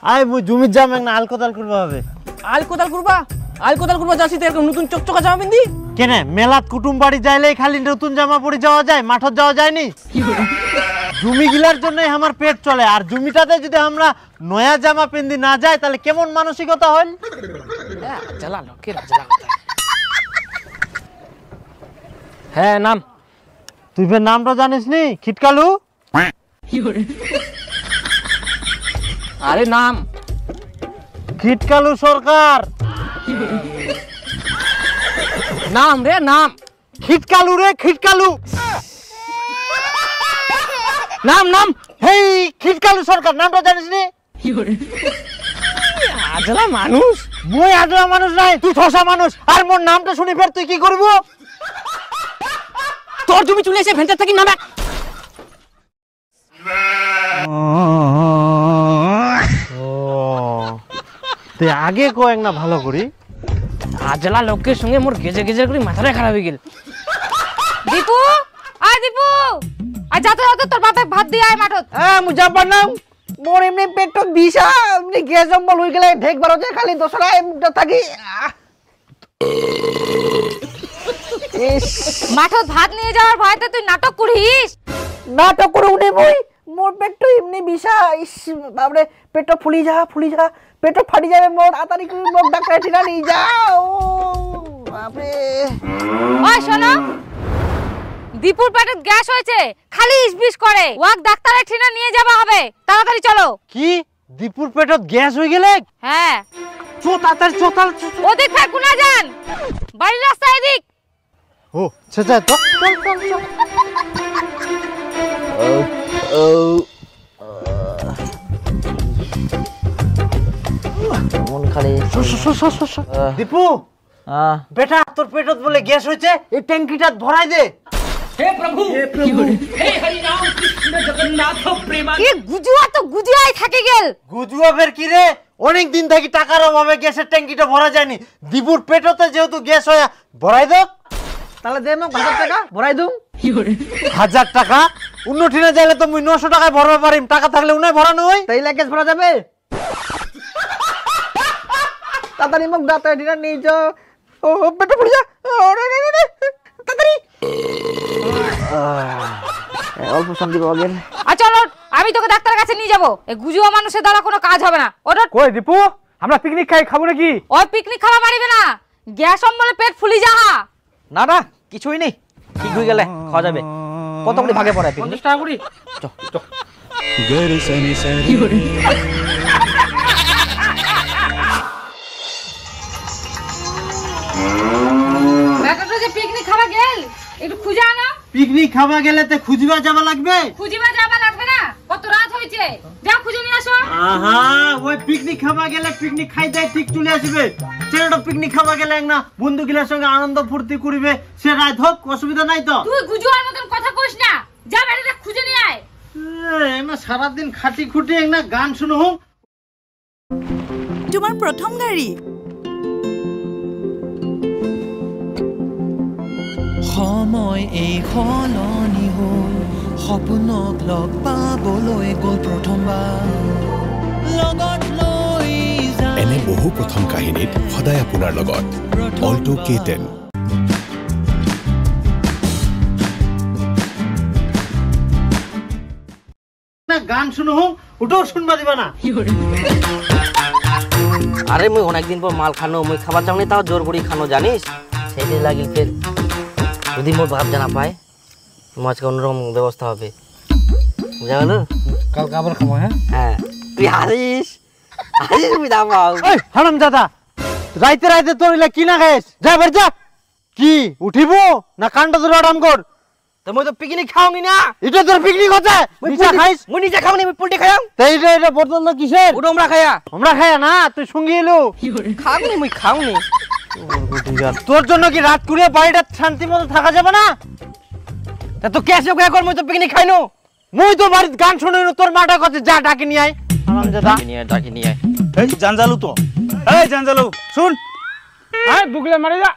I মুই জমির জাম না আল কোদাল করবা হবে। আল কোদাল করবা যাচ্ছি তো এরকম নতুন চকচকা জামা পিন্দি কেন মেলাত কুটুম বাড়ি যাইলে খালি নতুন জামা পরে যাওয়া যায়, মাঠত যাওয়া যায়নি? জমি গিলার জন্যই আমার পেট চলে, আর জমিটাতে যদি আমরা নয়া জামা পিন্দি না যাই তাহলে কেমন মানসিকতা হল? জ্বালা লোকে রাজলা কথা। হ্যাঁ নাম তুই ফের নামটা জানিস নি? খিটকালু। আরে নাম খিটকালু সরকার। নাম রে নাম খিটকালু রে খিটকালু। নাম নাম হেই খিটকালু সরকার নামটা জানিস নি? আজলা মানুষ। মুই আজলা মানুষ নাই, তুই ঠসা মানুষ। আর মোর নামটা শুনি ফের তুই কি করব? তোর জমি চলে এসে ভেন্টার থাকি নামে। তুই আগে কয়েক না ভালো করি। আজলা লোকের সঙ্গে মোর গেজে গেজে করে মাথাটা খারাপ হয়ে গেল। দীপু দীপু যাতে তোর বাপে ভাত দিয়ে আয় মাঠত। মু যাবার নাম মোর এমনি পেট বিষা এমনি গ্যাস জম্বল হয়ে গেলে ঢেক বারোতে খালি দোসরা মুখটা থাকি। মাঠত ভাত নিয়ে যাওয়ার ভয়তে তুই নাটক করিস। নাটক করে উঠে বই মোর পেট এমনি বিষা। ইস বাবরে পেট ফুলি যা পেট ফাটি যাবে মোর। তাড়াতাড়ি করে মোর ডাক্তার ঠিনা নিয়ে যাও বাপরে। ওই শোনো, দীপুর পেটে গ্যাস হয়েছে, খালি ইসবিস করে। ওয়াক ডাক্তারের ঠিনা নিয়ে যাবা হবে, তাড়াতাড়ি চলো। কি দীপুর পেটত গ্যাস হয়ে গেলে? হ্যাঁ চো তাড়াতাড়ি চো। ওদিক ফের কোনা যান, বাড়ির রাস্তা এদিক। ও সেটা তো মন খালি। দীপু বেটা তোর পেটত বলে গ্যাস হয়েছে, এই ট্যাঙ্কিটা ভরাই দে। হে প্রভু হে হরি রাম কৃষ্ণ জগন্নাথ প্রেমা। কি গুজুয়া তো গুজুয়াই থাকে গেল। গুজুয়া ফের কি রে? অনেক দিন থেকে টাকার অভাবে গ্যাসের ট্যাঙ্কিটা ভরা যায়নি। দীপুর পেটতে যেহেতু গ্যাস হয় ভরাই দাও। তাহলে দে মোক 1000 টাকা ভরাই দুম। 1000 টাকা? উন্নতি না যাইলে তো মুই 900 টাকায় ভরবা পারিম। টাকা থাকলে উনাই ভরানো হয়। তাইলে গ্যাস ভরা যাবে? তাড়াতাড়ি মোক ডাক্তার ঠিনা নিয়ে যাও। ও পেট ফুলি যা তাড়াতাড়ি। অল্প শান্তি পাওয়া গেল। আচ্ছা আমি তোকে ডাক্তারের কাছে নিয়ে যাবো। এই গুজুয়া মানুষের দ্বারা কোনো কাজ হবে না। ওটা কই দীপু আমরা পিকনিক খাবো নাকি? ওই পিকনিক খাওয়া পারিবে না, গ্যাস অম্বলে পেট ফুলি যাহা। না না কিছুই নেই, ঠিক হয়ে গেলে খাওয়া যাবে। কত করে ভাগে পড়ে? 50 টাকা করে। ব্যাটাটা যে পিকনিক খাওয়া গেল, একটু খুঁজে আনো। পিকনিক খাওয়া গেলে তো খুঁজবা যাওয়া লাগবে। খুঁজিবা যাবা লাগবে না, কত রাত হয়েছে, যা খুঁজে নিয়ে আসো। আহা ওই পিকনিক খাওয়া গেলে পিকনিক খাইতে ঠিক চলে আসবে। ছেলেটা পিকনিক খাওয়া গেলে না বন্ধু গিলার সঙ্গে আনন্দ ফুর্তি করিবে, সে রাত হোক অসুবিধা নাই তো। তুই গুজুয়ার মতন কথা কইস না, যা ব্যাটাটা খুঁজে নিয়ে আয়। না সারাদিন খাটি খুঁটি না গান শুনো হোক। তোমার প্রথম গাড়ী? সময় এই সলনি হ'ল, সপোনক লগ পাবলৈ গ'ল প্ৰথমবাৰ লগত লৈ যায়। এনে বহু প্ৰথম কাহিনীত সদায় আপোনাৰ লগত অল্টো K10। গান শুনো হোক, ওটাও শুনবা দিবা না। আরে মুই অনেকদিন পর মাল খানো, মুই খাবার চাও তাও জোর করে খানো জানিস। সেইটা লাগিল ফের যদি মোর ভাব জানা পায় আজকে অন্যরকম ব্যবস্থা হবে, বুঝা গেল? কালকে আবার খাবো। হ্যাঁ তুই হারিস তুই দামাও। হারাম দাদা রাইতে রাইতে তোর কি না খাইস? যা বের যা। কি উঠিব না কান্ড ধরে আরাম কর? তো মুই তো পিকনিক খাওনি না। এটা তোর পিকনিক হচ্ছে? নিজে খাইস? মুই নিজে খাওনি, আমি পুলটি খাইম। তাই এটা বদল না কিসের? ওটা আমরা খাইয়া। আমরা খাইয়া না, তুই সঙ্গে এলো। খাওনি মুই খাওনি। তোর জন্য কি রাত করে বাড়িটা শান্তি মতো থাকা যাবে না? তা তো কেসে কয়া কর, মুই তো পিকনিক খাইনো। মুই তো বাড়িতে গান শুনে তোর মাটা কাছে যা ডাকি নিয়ে আয়। ডাকি নিয়ে আয়। এই জানজালু তো, এই জানজালু শুন। আয় বুকলে মারি যা।